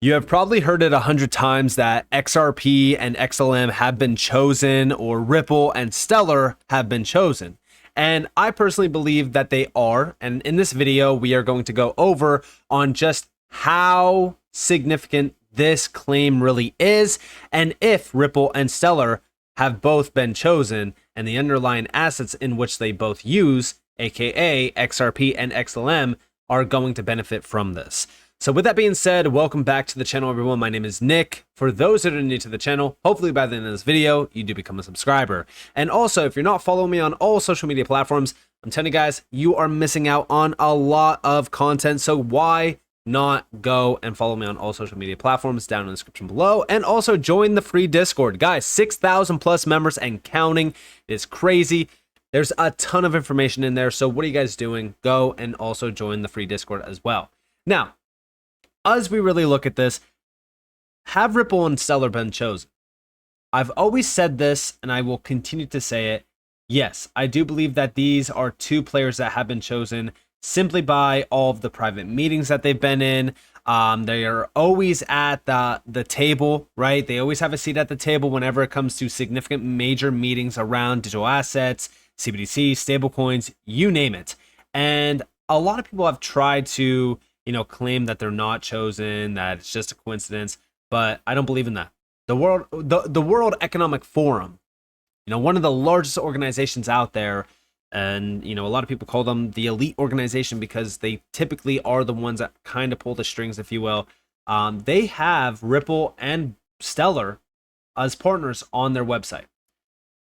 You have probably heard it 100 times that XRP and XLM have been chosen, or Ripple and Stellar have been chosen. And I personally believe that they are. And in this video, we are going to go over on just how significant this claim really is, and if Ripple and Stellar have both been chosen and the underlying assets in which they both use, aka XRP and XLM, are going to benefit from this. So with that being said, welcome back to the channel, everyone. My name is Nick. For those that are new to the channel, hopefully by the end of this video, you do become a subscriber. And also, if you're not following me on all social media platforms, I'm telling you guys, you are missing out on a lot of content. So why not go and follow me on all social media platforms down in the description below, and also join the free Discord. Guys, 6,000 plus members and counting. It's crazy. There's a ton of information in there. So what are you guys doing? Go and also join the free Discord as well. Now, as we really look at this, have Ripple and Stellar been chosen? I've always said this, and I will continue to say it. Yes, I do believe that these are two players that have been chosen simply by all of the private meetings that they've been in. They are always at the table, right? They always have a seat at the table whenever it comes to significant major meetings around digital assets, CBDC, stablecoins, you name it. And a lot of people have tried to claim that they're not chosen, that it's just a coincidence, but I don't believe in that. The World Economic Forum, one of the largest organizations out there, and a lot of people call them the elite organization because they typically are the ones that kind of pull the strings, if you will. They have Ripple and Stellar as partners on their website.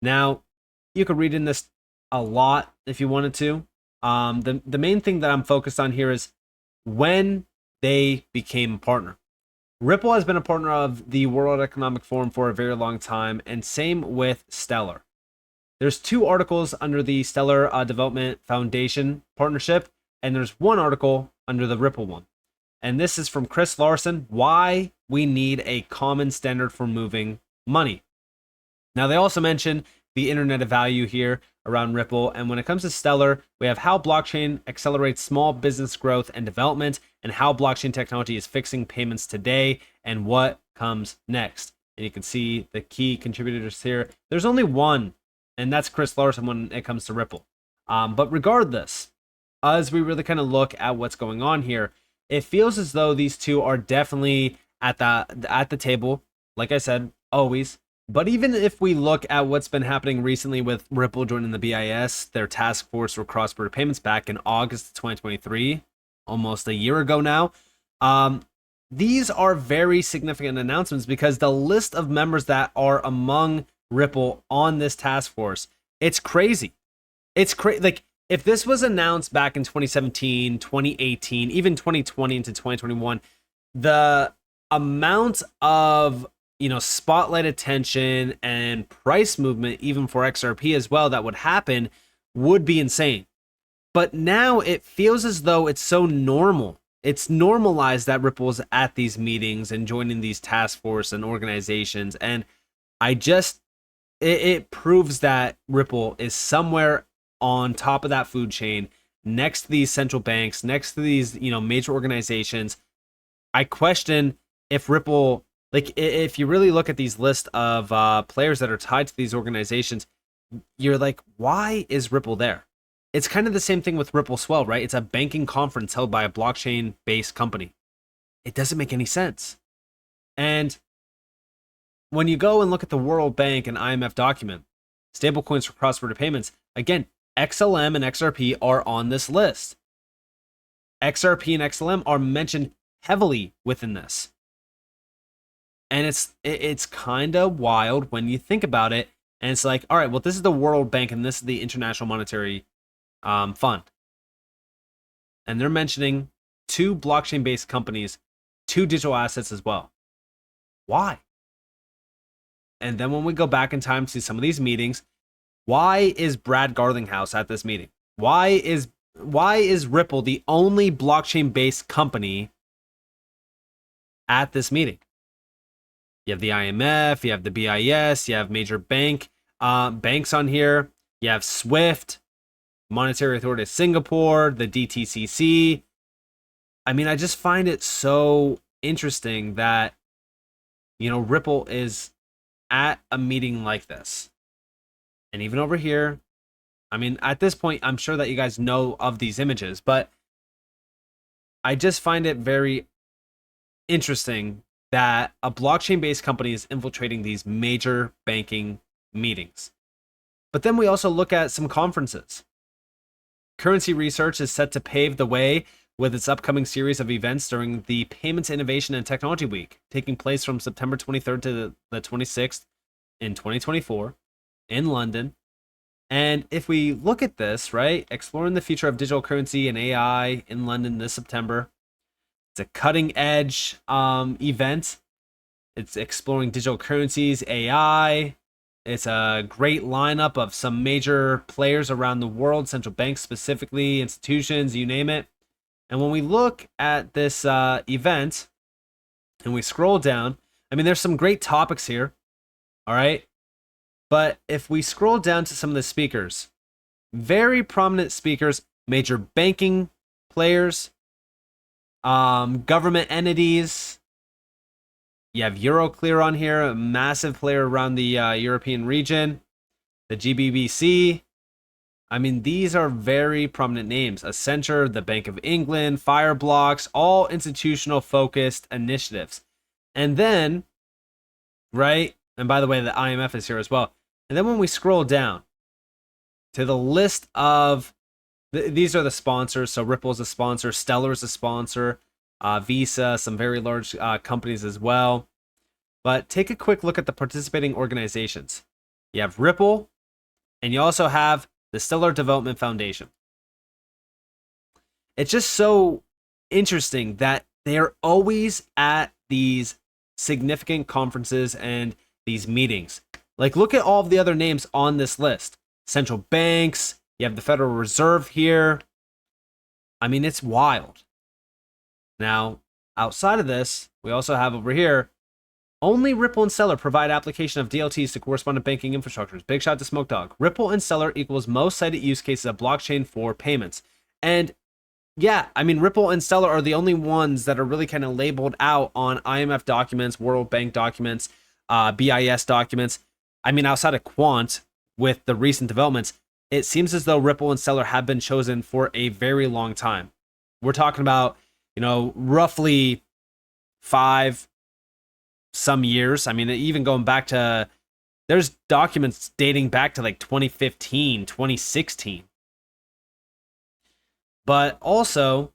Now, you could read in this a lot if you wanted to. The main thing that I'm focused on here is when they became a partner. Ripple has been a partner of the World Economic Forum for a very long time, and same with Stellar. There's two articles under the Stellar Development Foundation partnership, and there's one article under the Ripple one. And this is from Chris Larson, why we need a common standard for moving money. Now, they also mention the Internet of Value here around Ripple. And when it comes to Stellar, we have how blockchain accelerates small business growth and development, and how blockchain technology is fixing payments today, and what comes next. And you can see the key contributors here. There's only one, and that's Chris Larson when it comes to Ripple. But regardless, as we really kind of look at what's going on here, it feels as though these two are definitely at the table, like I said, always. But even if we look at what's been happening recently with Ripple joining the BIS, their task force for cross-border payments back in August 2023, almost a year ago now, these are very significant announcements because the list of members that are among Ripple on this task force, it's crazy. It's crazy. Like, if this was announced back in 2017, 2018, even 2020 into 2021, the amount of spotlight attention and price movement, even for XRP as well, that would happen would be insane. But now it feels as though it's so normal. It's normalized that Ripple's at these meetings and joining these task force and organizations. And it proves that Ripple is somewhere on top of that food chain, next to these central banks, next to these, major organizations. I question if Ripple, like, if you really look at these list of players that are tied to these organizations, you're like, why is Ripple there? It's kind of the same thing with Ripple Swell, right? It's a banking conference held by a blockchain-based company. It doesn't make any sense. And when you go and look at the World Bank and IMF document, stablecoins for cross-border payments, again, XLM and XRP are on this list. XRP and XLM are mentioned heavily within this. And it's kind of wild when you think about it. And it's like, all right, well, this is the World Bank and this is the International Monetary Fund. And they're mentioning two blockchain-based companies, two digital assets as well. Why? And then when we go back in time to some of these meetings, why is Brad Garlinghouse at this meeting? Why is Ripple the only blockchain-based company at this meeting? You have the IMF, you have the BIS, you have major banks on here. You have SWIFT, Monetary Authority of Singapore, the DTCC. I mean, I just find it so interesting that, Ripple is at a meeting like this. And even over here, I mean, at this point, I'm sure that you guys know of these images, but I just find it very interesting that a blockchain-based company is infiltrating these major banking meetings. But then we also look at some conferences. Currency Research is set to pave the way with its upcoming series of events during the Payments Innovation and Technology Week, taking place from September 23rd to the 26th in 2024 in London. And if we look at this, right, exploring the future of digital currency and AI in London this September, it's a cutting edge event. It's exploring digital currencies, AI. It's a great lineup of some major players around the world, central banks specifically, institutions, you name it. And when we look at this event and we scroll down, I mean, there's some great topics here, all right? But if we scroll down to some of the speakers, very prominent speakers, major banking players, government entities. You have Euroclear on here, a massive player around the European region, the GBBC. I mean, these are very prominent names. Accenture, the Bank of England, Fireblocks, all institutional focused initiatives. And then, right, and by the way, the IMF is here as well. And then when we scroll down to the list of, these are the sponsors. So Ripple is a sponsor, Stellar is a sponsor, Visa, some very large companies as well. But take a quick look at the participating organizations. You have Ripple, and you also have the Stellar Development Foundation. It's just so interesting that they're always at these significant conferences and these meetings. Like, look at all of the other names on this list. Central banks, you have the Federal Reserve here. I mean, it's wild. Now, outside of this, we also have over here, only Ripple and Stellar provide application of DLTs to correspondent banking infrastructures. Big shout to Smoke Dog. Ripple and Stellar equals most cited use cases of blockchain for payments. And yeah, I mean, Ripple and Stellar are the only ones that are really kind of labeled out on IMF documents, World Bank documents, BIS documents. I mean, outside of Quant, with the recent developments, it seems as though Ripple and Stellar have been chosen for a very long time. We're talking about, roughly 5 some years. I mean, even going back to, there's documents dating back to like 2015, 2016. But also,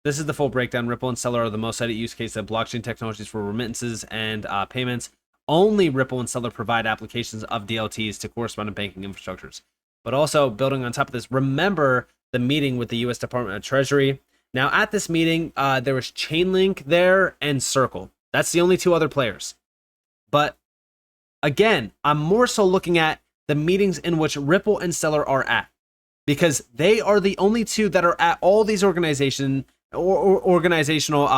this is the full breakdown. Ripple and Stellar are the most cited use case of blockchain technologies for remittances and payments. Only Ripple and Stellar provide applications of DLTs to correspondent banking infrastructures. But also, building on top of this, remember the meeting with the U.S. Department of Treasury. Now, at this meeting, there was Chainlink there and Circle. That's the only 2 other players. But again, I'm more so looking at the meetings in which Ripple and Stellar are at, because they are the only 2 that are at all these organizational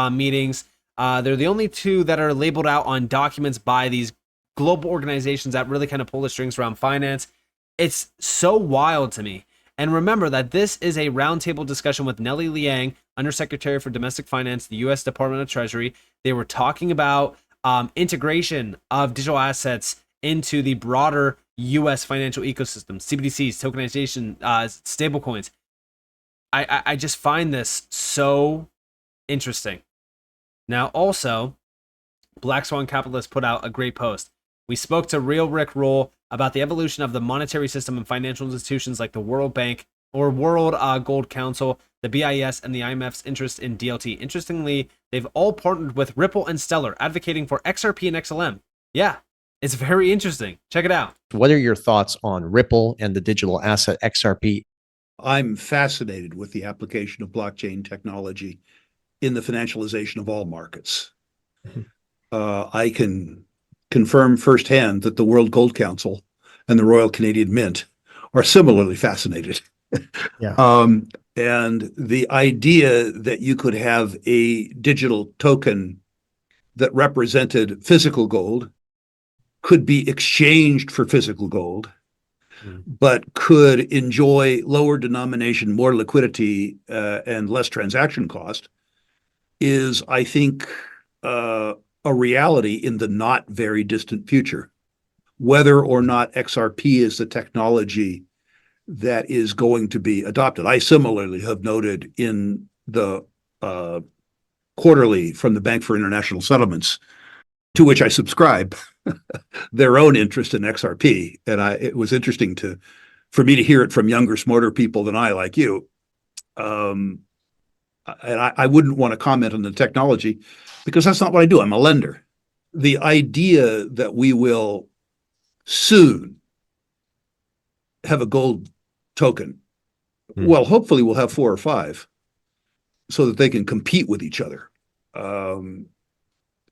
meetings. They're the only 2 that are labeled out on documents by these global organizations that really kind of pull the strings around finance. It's so wild to me. And remember that this is a roundtable discussion with Nellie Liang, Undersecretary for Domestic Finance, the U.S. Department of Treasury. They were talking about integration of digital assets into the broader U.S. financial ecosystem, CBDCs, tokenization, stablecoins. I just find this so interesting. Now, also, Black Swan Capitalist put out a great post. We spoke to Real Rick Roll about the evolution of the monetary system and financial institutions like the World Bank or World Gold Council, the BIS, and the IMF's interest in DLT. Interestingly, they've all partnered with Ripple and Stellar, advocating for Xrp and Xlm. Yeah, it's very interesting. Check it out. What are your thoughts on Ripple and the digital asset XRP? I'm fascinated with the application of blockchain technology in the financialization of all markets. I can confirm firsthand that the World Gold Council and the Royal Canadian Mint are similarly fascinated. Yeah. And the idea that you could have a digital token that represented physical gold could be exchanged for physical gold, but could enjoy lower denomination, more liquidity, and less transaction cost is, I think, a reality in the not very distant future. Whether or not XRP is the technology that is going to be adopted. I similarly have noted in the quarterly from the Bank for International Settlements, to which I subscribe, their own interest in XRP. And it was interesting for me to hear it from younger, smarter people than I, like you. And I wouldn't want to comment on the technology because that's not what I do. I'm a lender. The idea that we will soon have a gold token, well, hopefully we'll have 4 or 5 so that they can compete with each other.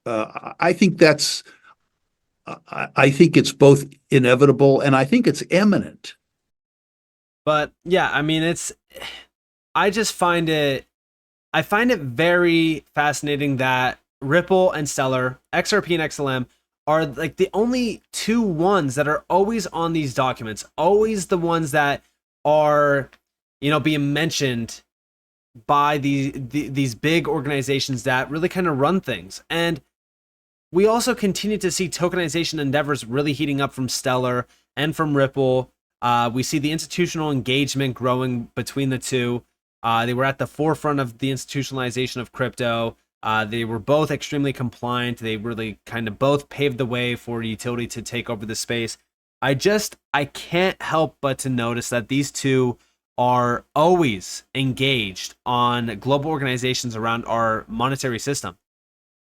I think I think it's both inevitable and I think it's imminent. But yeah, I mean, I find it very fascinating that Ripple and Stellar, XRP and XLM are like the only 2 ones that are always on these documents, always the ones that are, being mentioned by these big organizations that really kind of run things. And we also continue to see tokenization endeavors really heating up from Stellar and from Ripple. We see the institutional engagement growing between the two. They were at the forefront of the institutionalization of crypto. They were both extremely compliant. They really kind of both paved the way for utility to take over the space. I can't help but to notice that these two are always engaged on global organizations around our monetary system.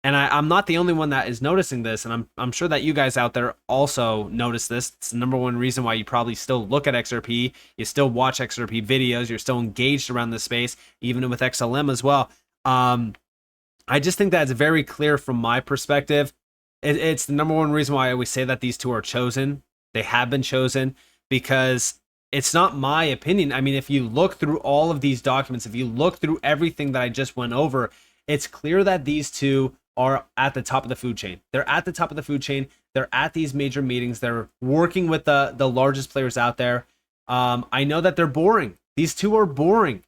And I'm not the only one that is noticing this, and I'm sure that you guys out there also notice this. It's the number one reason why you probably still look at XRP, you still watch XRP videos, you're still engaged around this space, even with XLM as well. I just think that it's very clear from my perspective. It's the number one reason why I always say that these two are chosen. They have been chosen because it's not my opinion. I mean, if you look through all of these documents, if you look through everything that I just went over, it's clear that these two are at the top of the food chain. They're at the top of the food chain. They're at these major meetings. They're working with the largest players out there. I know that they're boring. These two are boring.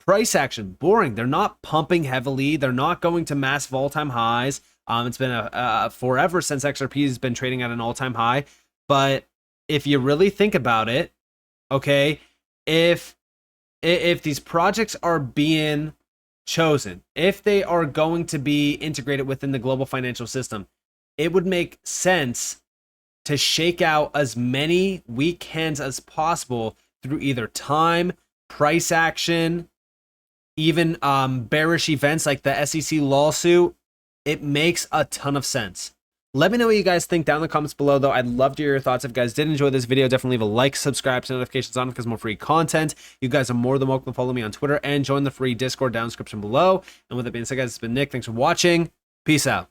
Price action, boring. They're not pumping heavily. They're not going to massive all-time highs. It's been forever since XRP has been trading at an all-time high. But if you really think about it, okay, if these projects are being chosen, if they are going to be integrated within the global financial system, it would make sense to shake out as many weak hands as possible through either time, price action, even bearish events like the SEC lawsuit. It makes a ton of sense. Let me know what you guys think down in the comments below, though. I'd love to hear your thoughts. If you guys did enjoy this video, definitely leave a like, subscribe, to notifications on because more free content. You guys are more than welcome to follow me on Twitter and join the free Discord down in the description below. And with that being said, guys, it's been Nick. Thanks for watching. Peace out.